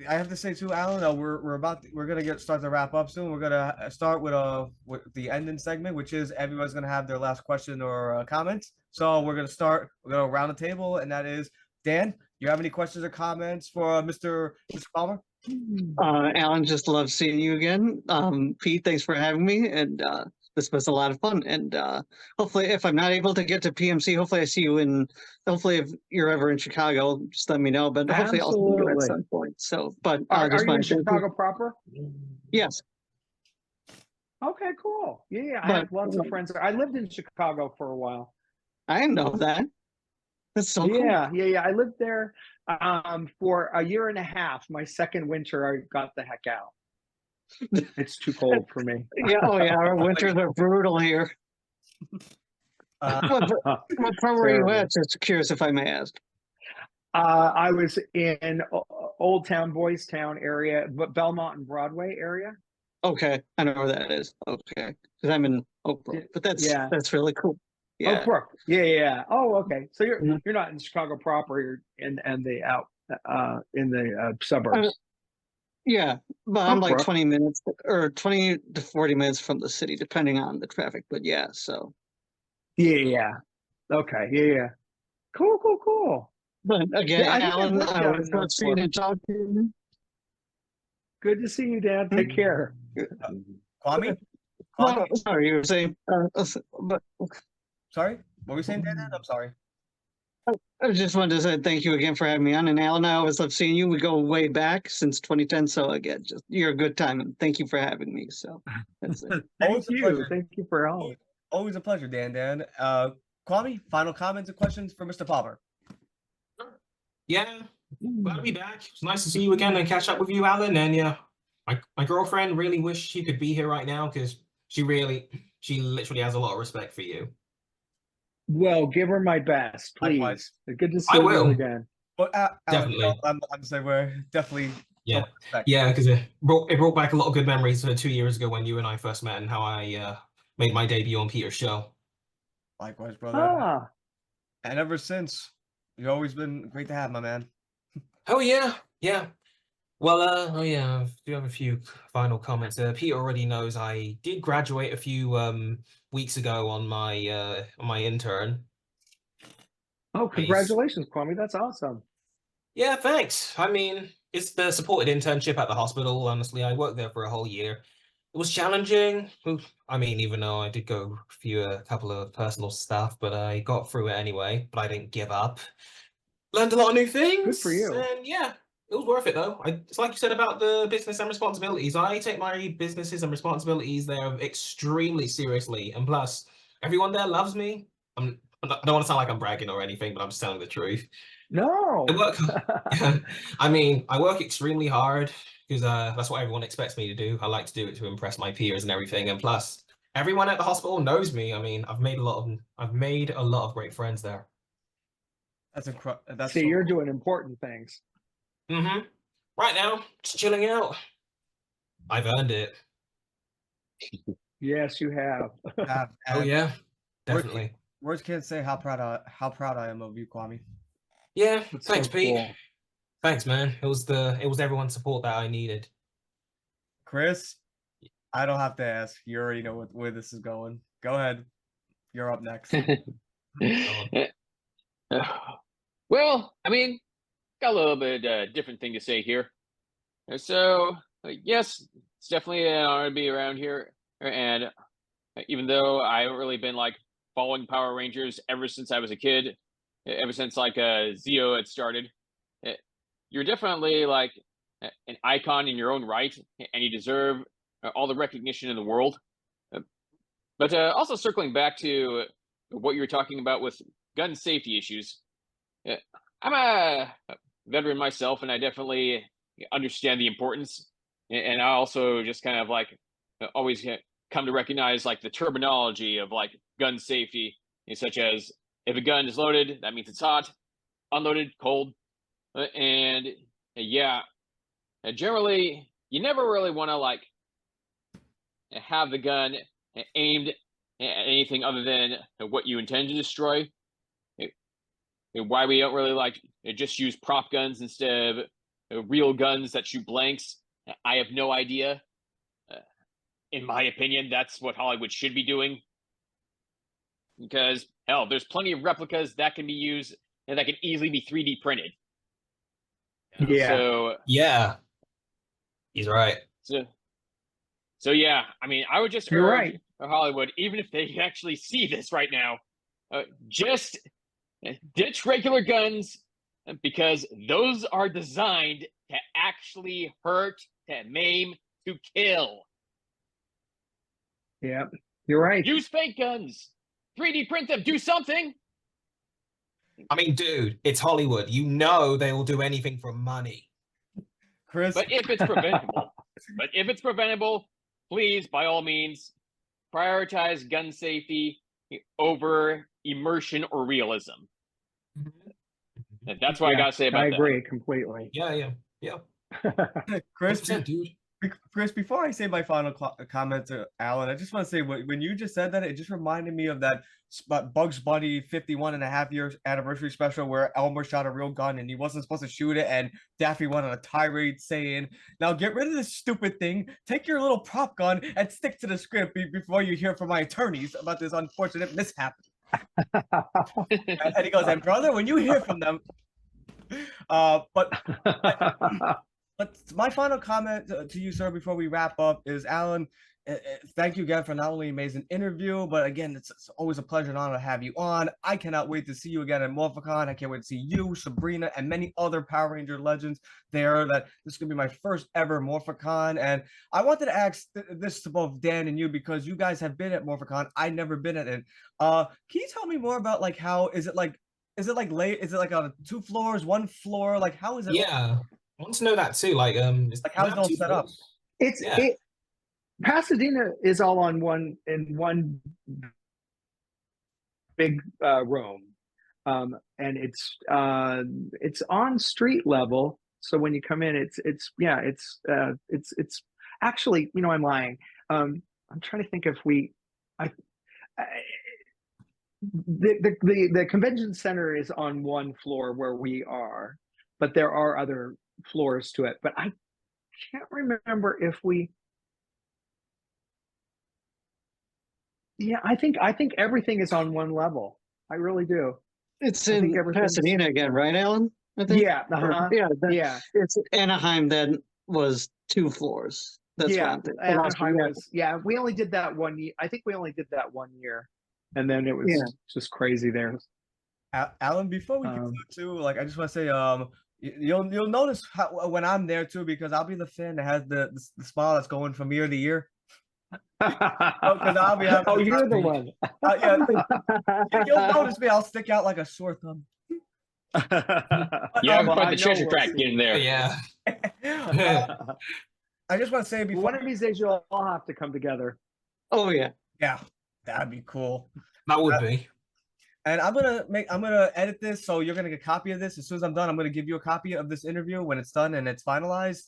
I have to say too, Alan, we're gonna start to wrap up soon. We're gonna start with the ending segment, which is everyone's gonna have their last question or comments. So we're gonna go around the table, and that is Dan. You have any questions or comments for Mr. Palmer? Alan, just love seeing you again. Pete, thanks for having me, and this was a lot of fun. And hopefully, if I'm not able to get to PMC, hopefully I see you hopefully if you're ever in Chicago, just let me know. But hopefully I'll see you at some point. So, but Are just you in wanted to- Chicago proper? Yes. Okay, cool. Yeah, I But- have lots of friends there. I lived in Chicago for a while. I didn't know that. That's so cool. Yeah. I lived there for a year and a half. My second winter, I got the heck out. It's too cold for me. Yeah, oh yeah, our winters are brutal here. What part were you Terrible. at? Just curious if I may ask. I was in Old Town, Boys Town area, but Belmont and Broadway area. Okay, I know where that is. Okay, because I'm in Oak Brook, but that's really cool. Yeah. Oak Brook. Yeah. Oh, okay. So Mhm. you're not in Chicago proper. You're in the suburbs. Yeah, but I'm Oak like Brook. 20 minutes or 20 to 40 minutes from the city, depending on the traffic. But yeah, so. Yeah. Okay. Yeah. Cool. But again, Yeah, I think I've Alan, worked I out was in not North seeing and talk to you. Good to see you, Dan. Take care. Kwame? No, sorry, you were saying, but Sorry? What were we saying, Dan? I'm sorry. I just wanted to say thank you again for having me on. And Alan, I always love seeing you. We go way back since 2010. So again, just you're a good time, and thank you for having me. So that's it. Always a pleasure. Thank you for help. Always a pleasure, Dan. Kwame, final comments and questions for Mr. Palmer. Yeah, glad to be back. It's nice to see you again and catch up with you, Alan. And yeah, my girlfriend really wished she could be here right now because she literally has a lot of respect for you. Well, give her my best, please. Likewise. Good to see I will. you again. But Alan, Definitely. I'm the same way. Definitely. Yeah, much respect. yeah, because it brought back a lot of good memories 2 years ago when you and I first met and how I made my debut on Peter's show. Likewise, brother. Ah, And ever since, you've always been great to have, my man. Oh yeah, yeah. Well, oh yeah, I do have a few final comments. Peter already knows I did graduate a few weeks ago on my intern. oh, congratulations, Kwame. That's awesome. Yeah, thanks. I mean, it's the supported internship at the hospital. Honestly, I worked there for a whole year. It was challenging. I mean, even though I did go through a couple of personal stuff, but I got through it anyway. But I didn't give up. Learned a lot of new things. Good for you. And yeah, it was worth it though. It's like you said about the business and responsibilities. I take my businesses and responsibilities there extremely seriously. And plus, everyone there loves me. I don't want to sound like I'm bragging or anything, but I'm just telling the truth. No. I work. I mean, I work extremely hard because that's what everyone expects me to do. I like to do it to impress my peers and everything. And plus, everyone at the hospital knows me. I mean, I've made a lot of great friends there. That's incredible. That's See, so you're cool. doing important things. Mm-hmm. Right now, just chilling out. I've earned it. Yes, you have. Oh And yeah, Words- definitely. Words can't say how proud I am of you, Kwame. Yeah, That's thanks, so Pete. cool. Thanks, man. It was everyone's support that I needed. Chris, I don't have to ask. You already know where this is going. Go ahead. You're up next. Well, I mean, got a little bit different thing to say here. So, yes, it's definitely an honor to be around here. And even though I haven't really been like following Power Rangers ever since I was a kid, ever since like Zeo had started, you're definitely like an icon in your own right, and you deserve all the recognition in the world. But also circling back to what you were talking about with gun safety issues, I'm a veteran myself, and I definitely understand the importance. And I also just kind of like always come to recognize like the terminology of like gun safety, such as if a gun is loaded, that means it's hot, unloaded, cold, and yeah, generally you never really want to like have the gun aimed at anything other than what you intend to destroy. Why we don't really like just use prop guns instead of real guns that shoot blanks, I have no idea. In my opinion, that's what Hollywood should be doing. Because hell, there's plenty of replicas that can be used and that can easily be 3D printed. Yeah. So Yeah, he's right. So yeah, I mean, I would just You're urge right. Hollywood, even if they actually see this right now, just ditch regular guns because those are designed to actually hurt, to maim, to kill. Yeah, you're right. Use fake guns. 3D print them. Do something. I mean, dude, it's Hollywood. You know they will do anything for money. Chris, But if it's preventable, please, by all means, prioritize gun safety over immersion or realism. And that's what I Yeah, gotta say about I that. agree completely. Yeah. Chris, 100%, dude. Chris, before I say my final comment to Alan, I just want to say when you just said that, it just reminded me of that Bugs Bunny 51.5 year anniversary special where Elmer shot a real gun and he wasn't supposed to shoot it, and Daffy went on a tirade saying, "Now get rid of this stupid thing, take your little prop gun and stick to the script before you hear from my attorneys about this unfortunate mishap." And he goes, "And brother, when you hear from them," but my final comment to you, sir, before we wrap up is, Alan, thank you again for not only an amazing interview, but again, it's always a pleasure and honor to have you on. I cannot wait to see you again at MorphiCon. I can't wait to see you, Sabrina, and many other Power Ranger legends there. That this is going to be my first ever MorphiCon. And I wanted to ask this to both Dan and you, because you guys have been at MorphiCon. I've never been at it. Can you tell me more about like how is it like on 2 floors, 1 floor? Like how is it? Yeah, I want to know that too. Like, Like how's it all set up? Pasadena is all on one big room. and it's on street level. So when you come in, it's actually, I'm lying. I'm trying to think if the convention center is on one floor where we are, but there are other floors to it. But I can't remember if we. Yeah, I think everything is on one level. I really do. It's I think in everything's- Pasadena again, right, Alan? I think. Yeah, Yeah, yeah. It's Anaheim that was 2 floors. That's Yeah, what I'm thinking. Anaheim was. Yeah, we only did that 1 year. I think we only did that 1 year, and then it was just crazy there. Alan, before we conclude too, like I just want to say, you'll notice how, when I'm there too, because I'll be the fan that has the smile that's going from ear to ear. Because I'll be having Oh, you're the one. Yeah, you'll notice me. I'll stick out like a sore thumb. You haven't put the treasure track in there. Yeah. I just want to say before One of these days you'll all have to come together. Oh yeah. yeah, that'd be cool. That would be. And I'm gonna edit this, so you're gonna get a copy of this. As soon as I'm done, I'm gonna give you a copy of this interview when it's done and it's finalized.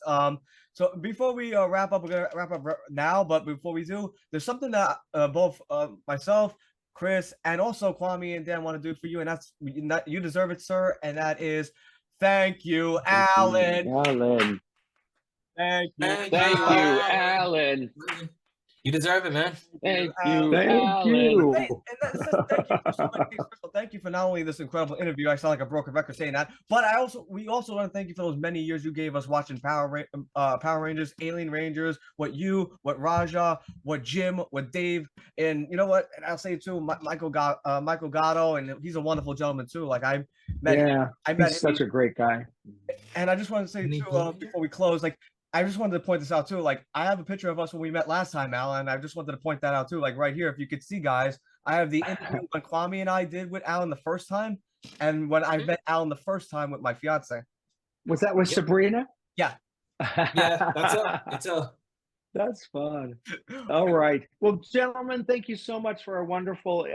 So before we wrap up, we're gonna wrap up now. But before we do, there's something that both myself, Chris, and also Kwame and Dan want to do for you, and that's you deserve it, sir. And that is thank you, Alan. Alan. Thank you, Thank Thank you, Alan. Alan. You deserve it, man. Thank Alan. you, Thank Alan. you. Thank you for not only this incredible interview. I sound like a broken record saying that, but we also want to thank you for those many years you gave us watching Power Rangers, Alien Rangers. What Raja, what Jim, what Dave, and you know what? And I'll say too, Michael Gatto, and he's a wonderful gentleman too. Like I met him. He's such a great guy. And I just want to say too, before we close, like. I just wanted to point this out too. Like I have a picture of us when we met last time, Alan. I just wanted to point that out too. Like right here, if you could see, guys, I have the interview when Kwame and I did with Alan the first time, and when I met Alan the first time with my fiance. Was that with Sabrina? Yeah. Yeah, that's That's fun. All right. Well, gentlemen, thank you so much for a wonderful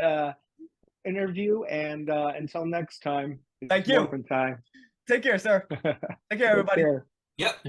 interview, and until next time. Thank you. Morphin time. Take care, sir. Take care, everybody. Take care. Yep.